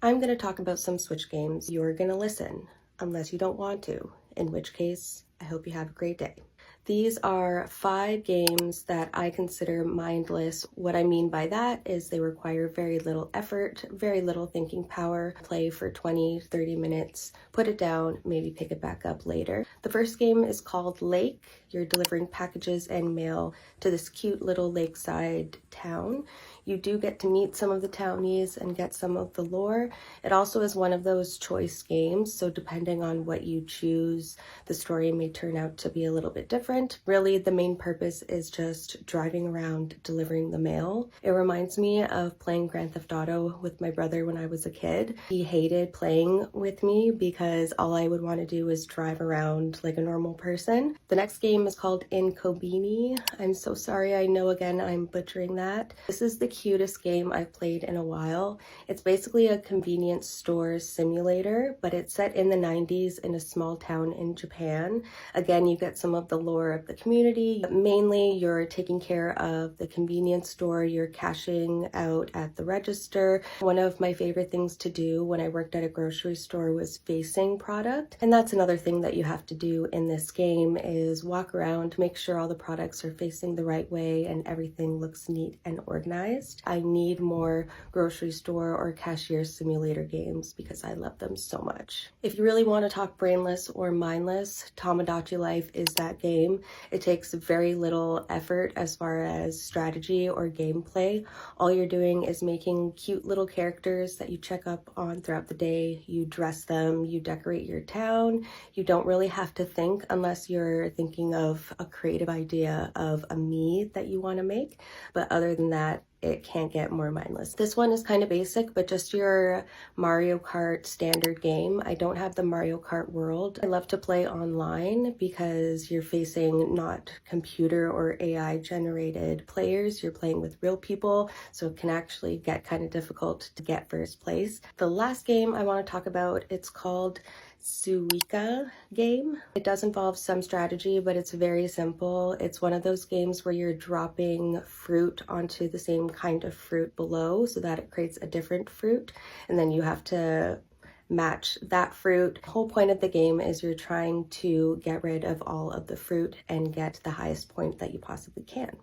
I'm going to talk about some Switch games. You're going to listen, unless you don't want to, in which case, I hope you have a great day. These are 5 games that I consider mindless. What I mean by that is they require very little effort, very little thinking power. Play for 20-30 minutes, put it down, maybe pick it back up later. The first game is called Lake. You're delivering packages and mail to this cute little lakeside town. You do get to meet some of the townies and get some of the lore. It also is one of those choice games, so depending on what you choose, the story may turn out to be a little bit different. Really, the main purpose is just driving around delivering the mail. It reminds me of playing Grand Theft Auto with my brother when I was a kid. He hated playing with me because all I would want to do is drive around like a normal person. The next game is called Inkobini. I'm so sorry, I know again I'm butchering that. This is the cutest game I've played in a while. It's basically a convenience store simulator, but it's set in the 90s in a small town in Japan. Again, you get some of the lore of the community. Mainly, you're taking care of the convenience store, you're cashing out at the register. One of my favorite things to do when I worked at a grocery store was facing product. And that's another thing that you have to do in this game is walk around, make sure all the products are facing the right way and everything looks neat and organized. I need more grocery store or cashier simulator games because I love them so much. If you really want to talk brainless or mindless, Tomodachi Life is that game. It takes very little effort as far as strategy or gameplay. All you're doing is making cute little characters that you check up on throughout the day. You dress them, you decorate your town. You don't really have to think unless you're thinking of a creative idea of a me that you want to make. But other than that, it can't get more mindless. This one is kind of basic, but just your Mario Kart standard game. I don't have the Mario Kart World. I love to play online because you're facing not computer or AI generated players. You're playing with real people, so it can actually get kind of difficult to get first place. The last game I want to talk about, it's called Suika game. It does involve some strategy, but it's very simple. It's one of those games where you're dropping fruit onto the same kind of fruit below so that it creates a different fruit, and then you have to match that fruit. The whole point of the game is you're trying to get rid of all of the fruit and get the highest point that you possibly can.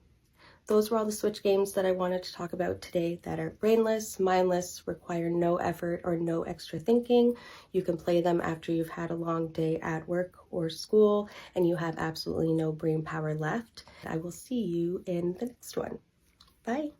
Those were all the Switch games that I wanted to talk about today that are brainless, mindless, require no effort or no extra thinking. You can play them after you've had a long day at work or school and you have absolutely no brain power left. I will see you in the next one. Bye.